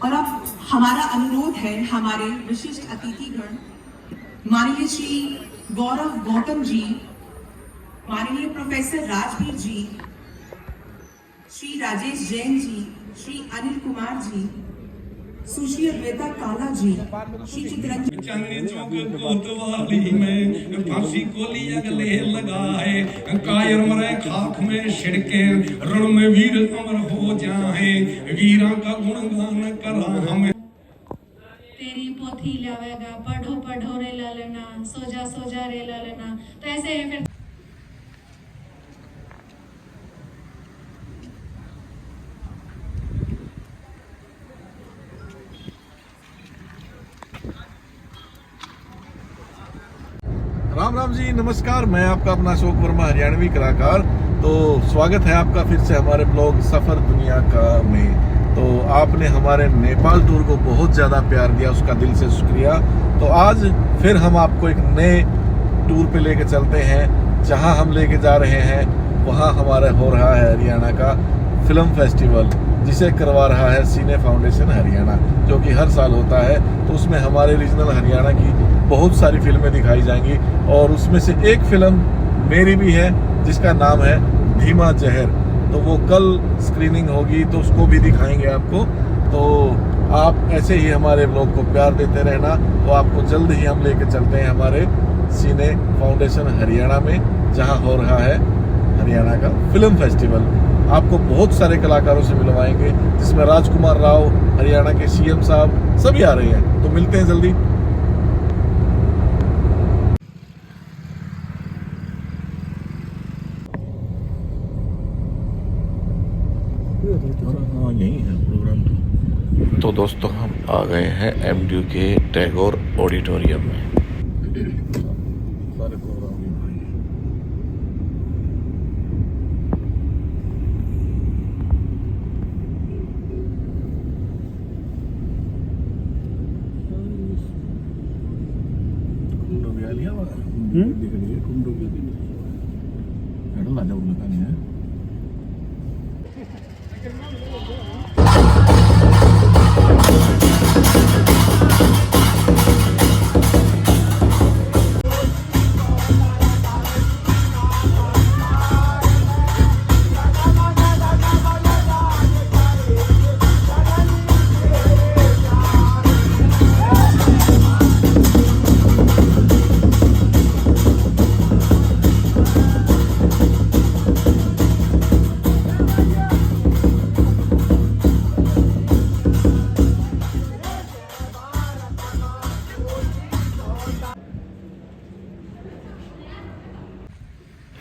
और अब हमारा अनुरोध है हमारे विशिष्ट अतिथिगण माननीय श्री गौरव गौतम जी, माननीय प्रोफेसर राजवीर जी, श्री राजेश जैन जी, श्री अनिल कुमार जी, सुश्री अद्वैता काला जी, श्री चित्रंजन चांदनी चौक कोतवाली में फांसी गोली अगले लगाए, कायर मरे खाक में छिड़के, रण में वीर अमर हो जाए, वीरा का गुणगान करा हमें। तेरी पोथी लावेगा, पढ़ो पढ़ो रे ललना, सोजा सोजा रे ललना। तो ऐसे है फिर राम राम जी, नमस्कार। मैं आपका अपना अशोक वर्मा, हरियाणवी कलाकार। तो स्वागत है आपका फिर से हमारे ब्लॉग सफ़र दुनिया का में। तो आपने हमारे नेपाल टूर को बहुत ज़्यादा प्यार दिया, उसका दिल से शुक्रिया। तो आज फिर हम आपको एक नए टूर पे लेके चलते हैं। जहां हम लेके जा रहे हैं वहां हमारा हो रहा है हरियाणा का फिल्म फेस्टिवल, जिसे करवा रहा है सिने फाउंडेशन हरियाणा, जो कि हर साल होता है। तो उसमें हमारे रीजनल हरियाणा की बहुत सारी फिल्में दिखाई जाएंगी और उसमें से एक फिल्म मेरी भी है जिसका नाम है धीमा जहर। तो वो कल स्क्रीनिंग होगी, तो उसको भी दिखाएंगे आपको। तो आप ऐसे ही हमारे ब्लॉग को प्यार देते रहना। तो आपको जल्द ही हम लेके चलते हैं हमारे सिने फाउंडेशन हरियाणा में, जहां हो रहा है हरियाणा का फिल्म फेस्टिवल। आपको बहुत सारे कलाकारों से मिलवाएंगे, जिसमें राजकुमार राव, हरियाणा के सीएम साहब सभी आ रहे हैं। तो मिलते हैं जल्दी। हाँ, यही है प्रोग्राम। तो दोस्तों, हम आ गए हैं एमडीयू के टैगोर ऑडिटोरियम में। सारे प्रोग्राम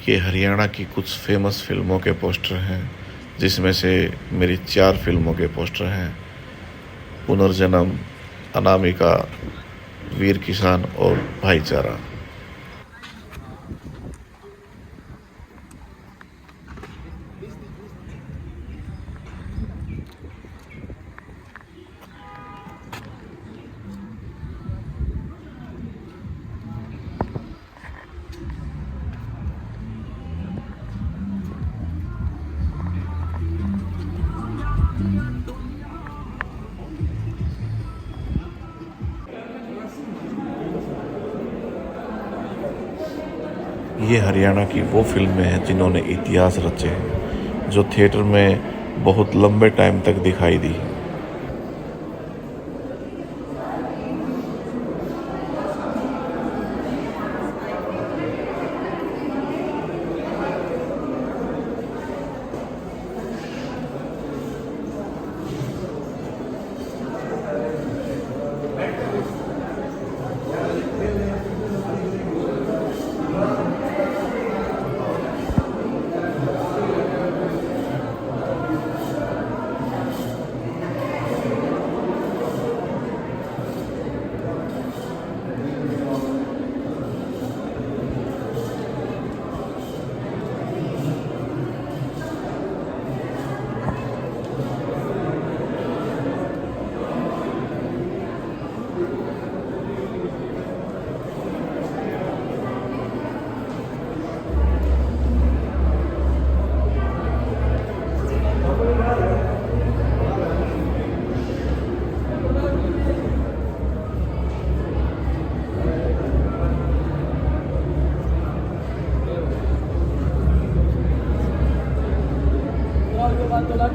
ये हरियाणा की कुछ फेमस फिल्मों के पोस्टर हैं, जिसमें से मेरी 4 फिल्मों के पोस्टर हैं: पुनर्जन्म, अनामिका, वीर किसान और भाईचारा। ये हरियाणा की वो फिल्में हैं जिन्होंने इतिहास रचे हैं, जो थिएटर में बहुत लंबे टाइम तक दिखाई दी। श्री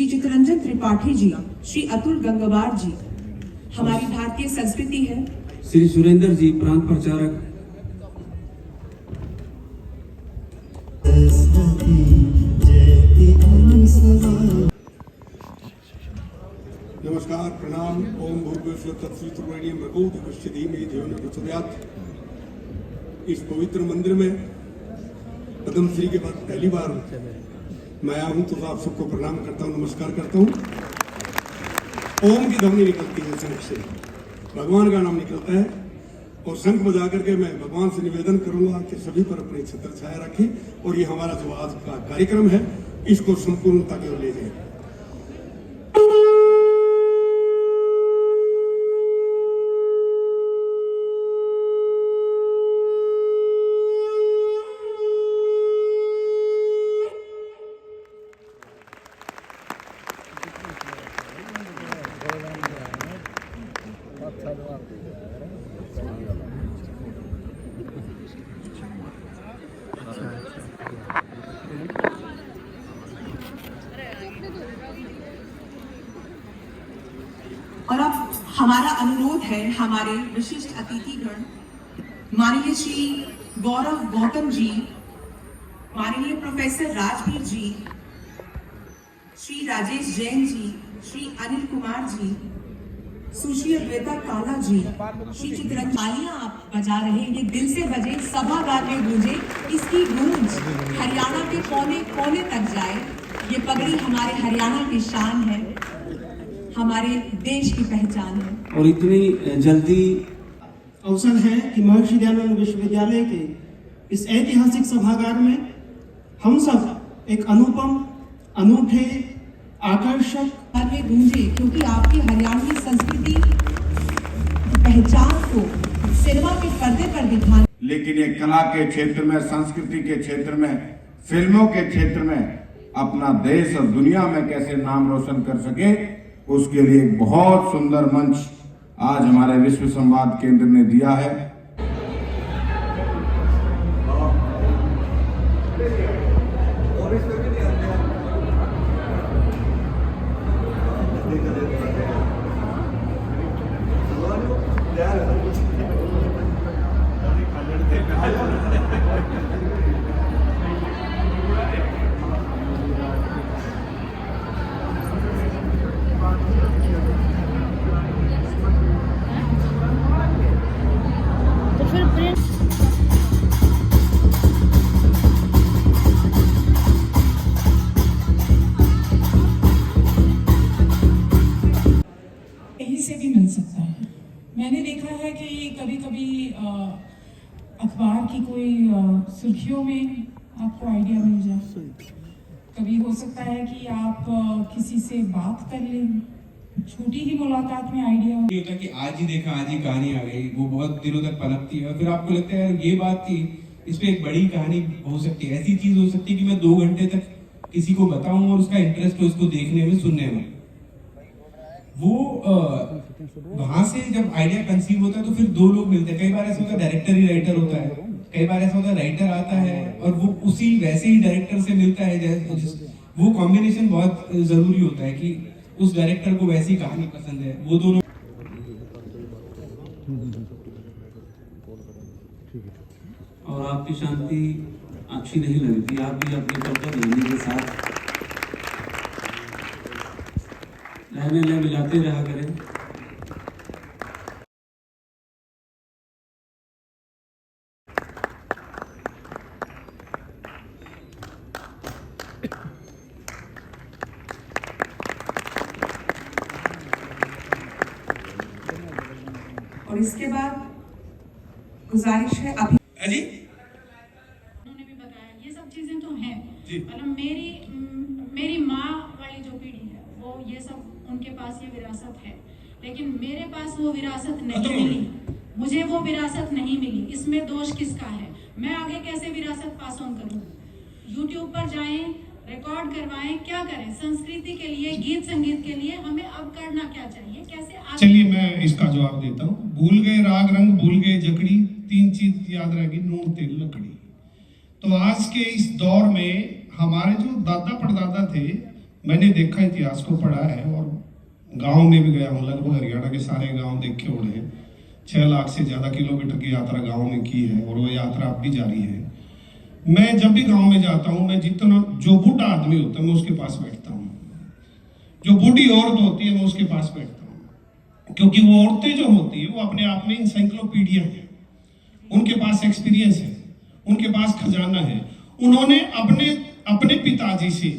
चितरंजन त्रिपाठी जी, श्री अतुल गंगवार जी, हमारी भारतीय संस्कृति है। श्री सुरेंद्र जी, प्रांत प्रचारक। नमस्कार, प्रणाम। ओम भूर्भुवस्सुः तत्सवितुर्वरेण्यं भर्गो देवस्य धीमहि धियो न प्रचोदयात्। इस पवित्र मंदिर में पद्म श्री के बाद पहली बार मैं आया हूं, तो आप सबको प्रणाम करता हूं, नमस्कार करता हूं। ओम की ध्वनि निकलती है शंख से, भगवान का नाम निकलता है, और शंख बजा करके मैं भगवान से निवेदन करूंगा कि सभी पर अपनी छत्र छाया रखें और ये हमारा जो आज का कार्यक्रम है इसको संपूर्णता की ओर ले जाए। और अब हमारा अनुरोध है हमारे विशिष्ट अतिथिगण माननीय श्री गौरव गौतम जी, माननीय प्रोफेसर राजवीर जी, श्री राजेश जैन जी, श्री अनिल कुमार जी, सुश्री अद्वैता काला जी, श्री चितरंजन। तालियां आप बजा रहे हैं, ये दिल से बजे, सभागार में गूंजे, इसकी गूंज हरियाणा के कोने कोने तक जाए। ये पगड़ी हमारे हरियाणा की शान है, हमारे देश की पहचान है। और इतनी जल्दी अवसर है कि महर्षि दयानंद विश्वविद्यालय के इस ऐतिहासिक सभागार में हम सब एक अनुपम, अनूठे, आकर्षक घर में गूंजे, क्योंकि आपकी हरियाणवी संस्कृति पहचान को सिनेमा के पर्दे पर दिखाने। लेकिन ये कला के क्षेत्र में, संस्कृति के क्षेत्र में, फिल्मों के क्षेत्र में अपना देश और दुनिया में कैसे नाम रोशन कर सके, उसके लिए एक बहुत सुंदर मंच आज हमारे विश्व संवाद केंद्र ने दिया है। कहीं से भी मिल सकता है। मैंने देखा है कि कभी कभी अखबार की कोई सुर्खियों में आपको आइडिया मिल जाए, कभी हो सकता है कि आप किसी से बात कर लें, छोटी ही मुलाकात में आइडिया ये होता है कि आज ही देखा, आज ही कहानी आ गई, वो बहुत दिनों तक पनपती है और फिर आपको लगता है ये बात थी, इस पे एक बड़ी कहानी हो सकती है, ऐसी चीज हो सकती है कि मैं 2 घंटे तक किसी को बताऊं और उसका इंटरेस्ट हो उसको देखने में, सुनने में। वो वहां से जब आइडिया कंसीव होता है तो फिर 2 लोग मिलते हैं। कई बार ऐसा होता है डायरेक्टर ही राइटर होता है, कई बार ऐसा होता है राइटर आता है और वो उसी वैसे ही डायरेक्टर से मिलता है। वो कॉम्बिनेशन बहुत जरूरी होता है कि उस डायरेक्टर को वैसी कहानी पसंद है, वो दोनों। और आपकी शांति अच्छी नहीं लगती, आप भी अपने कर्तव्य के साथ लय मिलाते रहा करें। और इसके बाद गुजारिश है अभी जी उन्होंने भी बताया, ये सब चीजें तो हैं, मतलब मेरी माँ वाली जो पीढ़ी है वो ये सब उनके पास ये विरासत है, लेकिन मेरे पास वो विरासत नहीं मिली, मुझे वो विरासत नहीं मिली। इसमें दोष किसका है? मैं आगे कैसे विरासत पास ऑन करूँ? YouTube पर जाएं, रिकॉर्ड करवाएं, क्या करें संस्कृति के लिए, गीत संगीत के लिए हमें अब करना क्या चाहिए, कैसे आगे? चलिए मैं इसका जवाब देता हूँ। भूल गए राग रंग, भूल गए जकड़ी, 3 चीज याद रहेगी, नून तेल लकड़ी। तो आज के इस दौर में हमारे जो दादा परदादा थे, मैंने देखा, इतिहास को पढ़ा है और गांव में भी गया हूँ, लगभग हरियाणा के सारे गांव देखे उड़े हैं। 6 लाख से ज्यादा किलोमीटर की यात्रा गांव में की है और वो यात्रा अब भी जारी है। मैं जब भी गांव में जाता हूं, मैं जितना, जो बूढ़ा आदमी होता है मैं उसके पास बैठता हूं, जो बूढ़ी औरत होती है मैं उसके पास बैठता हूं, क्योंकि वो औरतें जो होती है वो अपने आप में इंसाइक्लोपीडिया है। उनके पास एक्सपीरियंस है, उनके पास खजाना है। उन्होंने अपने पिताजी से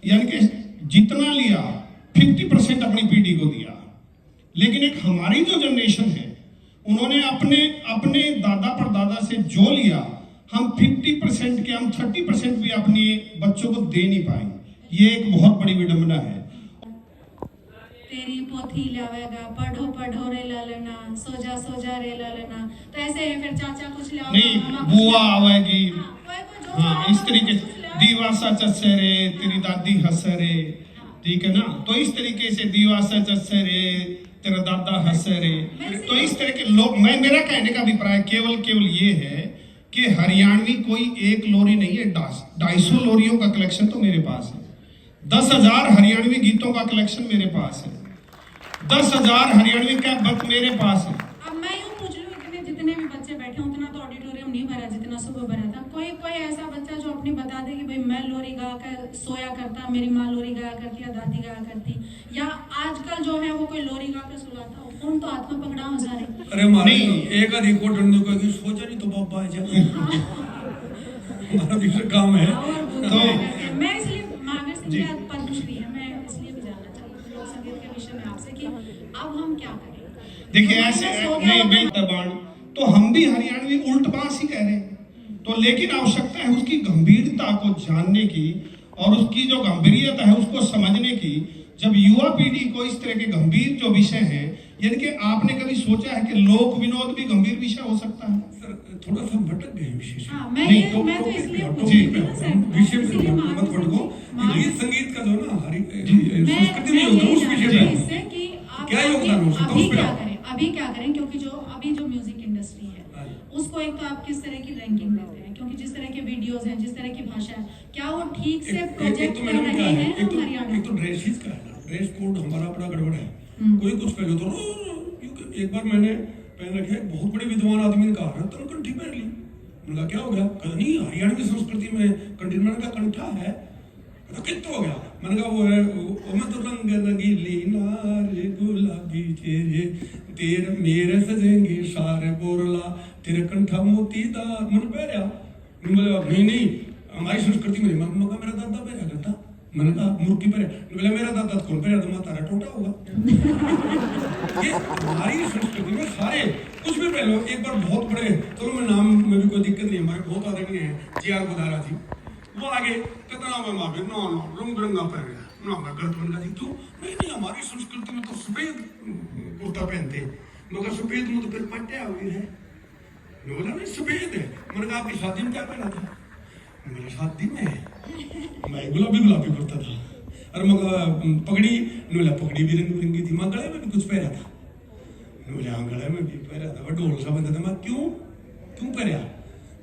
यानी कि जितना लिया 50% अपनी पीढ़ी को दिया, लेकिन एक हमारी जो जनरेशन है उन्होंने अपने दादा परदादा से जो लिया, हम 50% के, हम 30% भी अपने बच्चों को दे नहीं पाए। ये एक बहुत बड़ी विडंबना है। तेरी पोथी लावेगा, पढ़ो पढ़ो रे लालना, सोजा सोजा रे लालना। तो ऐसे है, फिर चाचा कुछ लाओ, नहीं, बुआ आवेगी, हाँ इस तरीके से, दीवासा चस्से रे तेरी दादी हंसे रे, ठीक है ना। तो इस तरीके से दीवासा चस्से रे तेरा दादा हंसे रे। तो इस तरह के लोग, मेरा कहने का अभिप्राय केवल ये है कि हरियाणवी कोई एक लोरी नहीं है, 250 लोरियों का कलेक्शन तो मेरे पास है। 10,000 हरियाणवी गीतों का कलेक्शन मेरे पास है। 10,000 हरियाणवी कैप मेरे पास है। अब मैं यूं पूछ लूं, इतने जितने भी बच्चे बैठे, उतना तो ऑडिटोरियम नहीं भरा जितना सुबह भरा था। कोई ऐसा बच्चा जो अपनी बता दे कि भाई मैं लोरी गा कर सोया करता, मेरी माँ लोरी गाया करती या दादी गाया करती, या आजकल जो है वो कोई लोरी गा कर सुनाता हो, कौन तो हाथ में पकड़ा हो सारे। अरे मारी एक आधी को डंडो का सोचा नहीं तो बाबा है हमारा दूसरा काम है। तो मैं इसलिए महावीर सिंह जी पद्मश्री है, मैं इसलिए भी जानना चाहती हूँ लोक संगीत के विषय में आपसे कि अब हम क्या करें। देखिए ऐसे नहीं दबाण, तो हम भी हरियाणवी उल्ट बांस ही कह रहे हैं। तो लेकिन आवश्यकता है उसकी गंभीरता को जानने की और उसकी जो गंभीरत है उसको समझने की। जब युवा पीढ़ी को इस तरह के गंभीर जो विषय हैं, यानी कि आपने कभी सोचा है कि लोक विनोद भी गंभीर विषय हो सकता है? सर थोड़ा सा भटक गए विषय से। मैं तो इसलिए विषय पे मत भटको। गीत संगीत का जो ना संस्कृति में होता है उस विषय पे क्या योगदान हो सकता है, उस पे अभी क्या करें, क्योंकि अभी जो म्यूजिक इंडस्ट्री है उसको एक तो आप किस तरह की रैंकिंग देते हैं, क्योंकि जिस तरह के वीडियोस हैं, जिस तरह की भाषा है, क्या वो ठीक से प्रोजेक्ट कर रहे हैं हम हरियाणा? एक तो ड्रेसेस का है, ड्रेस कोड हमारा बड़ा गड़बड़ है। कोई कुछ कर तो एक बार मैंने पहन रखे, बहुत बड़े विद्वान आदमी ने कहा तुम कंठी पहन ली। मैंने कहा क्या हो गया? कहता नहीं हरियाणा की संस्कृति में कंठी, मैंने कहा कंठा है, तो कितना हो गया? मैंने कहा वो है मैं तो रंग रंगीली नारे गुलाबी तेरे मेरे सजेंगे सारे बोरला तेरे कंठा मोतीदार। मैंने पहरा, मैंने नहीं हमारी संस्कृति में मगर मेरा दादा पहरा करता। मैंने कहा मुर्गी पहरा, बोले मेरा दादा कौन पहरा? तो तारा टोटा होगा। ये हमारी संस्कृति में सारे कुछ भी पहले एक बार बहुत बड़े, चलो मैं नाम में भी कोई दिक्कत नहीं, हमारे बहुत आदरणीय है जी.आर. बुधारा जी, वो आगे कहता ना मैं महावीर ना रंग बिरंगा पहन गया ना, मैं गलत बन गया। तो नहीं हमारी संस्कृति में तो सफेद कुर्ता पहनते, मगर सफेद में तो फिर पट्टिया हुई है। बोला नहीं सफेद है। मैंने कहा आपकी शादी में क्या पहना था? मेरी शादी में मैं गुलाबी कुर्ता था। और मगर पगड़ी, बोला पगड़ी भी रंग बिरंगी थी। मैं गले में भी कुछ पहना था, बोला गले में भी पहना था, ढोल सा बंदा था। मैं क्यों पहना?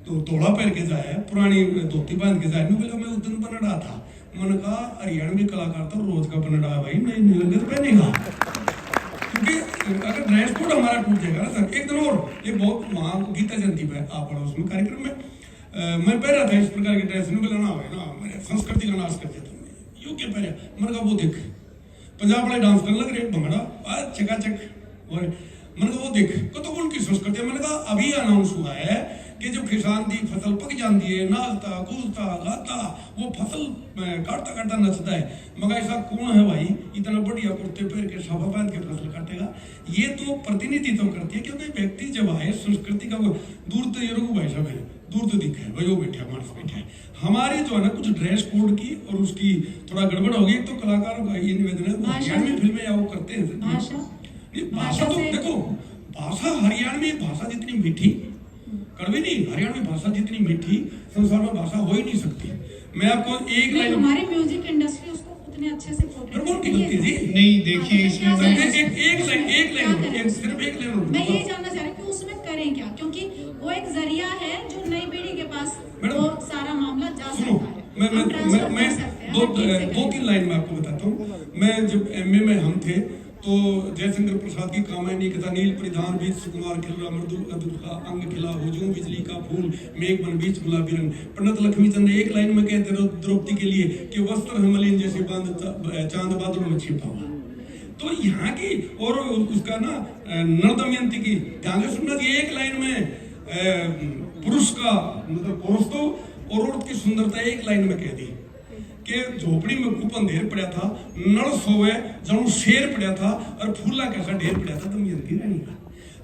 तो तोड़ा पहन के जाए, पुरानी धोती बांध के जाए। बोला मैं उस दिन बनड़ा था। मैंने कहा हरियाणवी कलाकार तो रोज का बनड़ा भाई, नहीं लगे तो पहनेगा, क्योंकि अगर ड्रेस कोड हमारा टूट जाएगा ना सर। एक दिन और ये बहुत वहाँ गीता जयंती पे आप पढ़ो उसमें कार्यक्रम में मैं पहना था इस प्रकार की ड्रेस। बोला ना भाई ना मेरे संस्कृति का नाश कर दिया तुमने, यूं क्या पहना? मैंने कहा वो देख पंजाब वाले डांस करने लग रहे भंगड़ा चकाचक। और मैंने कहा वो देख तो उनकी संस्कृति। मैंने कहा अभी अनाउंस हुआ है कि जब किसान दी फसल पक जाती है, नाचता कूदता गाता, वो फसल काटता नचता है। मगर ऐसा कौन है भाई इतना बढ़िया कुर्ते पहन के साफा पहन के फसल काटेगा? ये तो प्रतिनिधित्व करती है, क्योंकि व्यक्ति जब आए संस्कृति का वो दूर तो ये लोग भाई साहब है, दूर तो दिखा है भाई वो बैठा है मानस बैठा है। हमारी जो है ना कुछ ड्रेस कोड की और उसकी थोड़ा गड़बड़ हो गई। तो कलाकारों का ये निवेदन है हरियाणवी फिल्में या वो करते हैं भाषा तो देखो, भाषा हरियाणवी भाषा जितनी मीठी, कड़वी नहीं, हरियाणवी भाषा जितनी मीठी संसार में भाषा हो ही नहीं सकती। मैं आपको एक नहीं, लाइन हमारी म्यूजिक इंडस्ट्री उसको उतने अच्छे से पर कौन की गलती है जी? नहीं देखिए इसमें क्या मैं करें? एक लाइन सिर्फ एक लाइन मैं ये जानना चाह रही हूँ कि उसमें करें क्या, क्योंकि वो एक जरिया है जो नई पीढ़ी के पास मैडम, वो सारा मामला जा सुनो, सकता है, हम ट्रांसफर कर सकते हैं, दो हम ठीक से दो करें। तीन लाइन में आपको बताता हूँ। मैं जब एमए में हम थे तो जयशंकर प्रसाद की कामायनी कथा नील परिधान बीच सुकुमार खिलरा मृदुल अदुल का अंग खिला हो जो बिजली का फूल मेघ बन बीच गुलाबी रंग। पंडित लक्ष्मीचंद एक लाइन में कहते द्रौपदी के लिए कि वस्त्र है मलिन जैसे चांद बादलों में छिपा हुआ। तो यहाँ की और उसका ना नल दमयंती की ध्यान से सुनना, एक लाइन में पुरुष का मतलब पुरुष तो और औरत की सुंदरता एक लाइन में कह दी कि झोपड़ी में खूब अंधेर पड़ा था, नल सोवे जणु शेर पड़ा था और फूला कैसा ढेर पड़ा था दमयंती रानी का।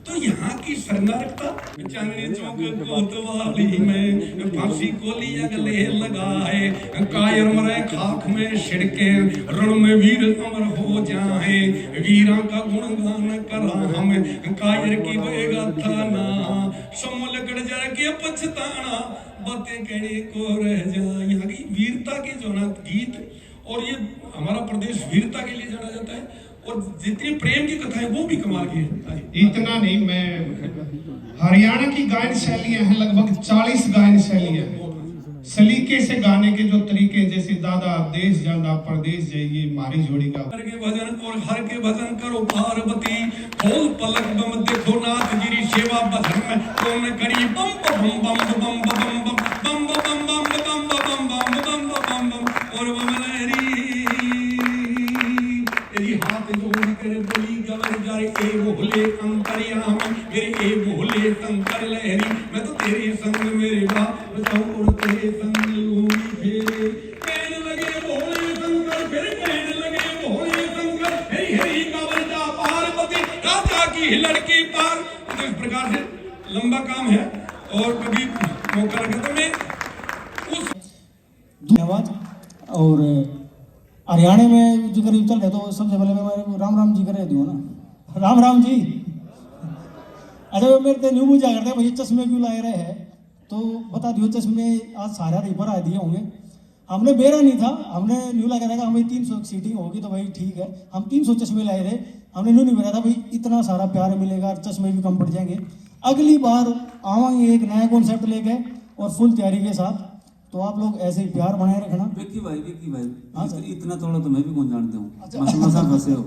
तो यहाँ की शृंगारकता चांदनी चौक कोतवाली में फांसी को लिया गले लगाए, कायर मरे खाक में छिड़के रण में वीर अमर हो जाए, वीरा का गुणगान करा हम कायर की वेगा था ना, समूल गढ़ जर के पछताना बातें कहने को रह जा। यहाँ की वीरता के जो ना गीत, और ये हमारा प्रदेश वीरता के लिए जाना जाता है और जितनी प्रेम की कथाएं वो भी कमाल की है। इतना नहीं, मैं हरियाणा की गायन शैलियां हैं लगभग 40 गायन शैलियां हैं। सलीके से गाने के जो तरीके, जैसे दादा देश जाना परदेश जाइए मारी जोड़ी का हर के भजन और हर के भजन करो पार्वती, खोल पलक बम देखो नाथ गिरी सेवा भजन में कौन करी बम बम बम बम बम बम बम बम बम बम बम बम बम बम बम और बमलहरी तेरी हाथ जोड़ कर बोली गवर जाए ए भोले अंतर्याम मेरे ए भोले शंकर लहरी, मैं तो तेरे संग मेरे बाप बताऊं और तेरे संग लूंगी फेरे, कहने लगे भोले शंकर फिर कहने लगे भोले शंकर हरी हरी गवर जा पार्वती राजा की लड़की पार। तो इस प्रकार से लंबा काम है और कभी मौका लगे तो मैं उस धन्यवाद। और हरियाणा में जो करीब चल रहे तो सबसे पहले मैं राम राम जी कर रहे हूँ ना, राम राम जी। अच्छा वो मेरे न्यू पूछा करते हैं भाई चश्मे क्यों लाए रहे हैं, तो बता दियो चश्मे आज सारा रिपर आ दिए होंगे। हमने बेरा नहीं था, हमने न्यू लगा था हमें 300 सीटिंग होगी तो भाई ठीक है, हम 300 चश्मे लाए थे। हमने न्यू नहीं बेरा था भाई इतना सारा प्यार मिलेगा, चश्मे भी कम पड़ जाएंगे। अगली बार आवाएंगे एक नया कॉन्सेप्ट लेके और फुल तैयारी के साथ, तो आप लोग ऐसे ही प्यार बनाए रखना। विक्की भाई हाँ सर, इतना थोड़ा तो मैं भी कौन जानते हूँ, अच्छा। मसला सा फंसे हो।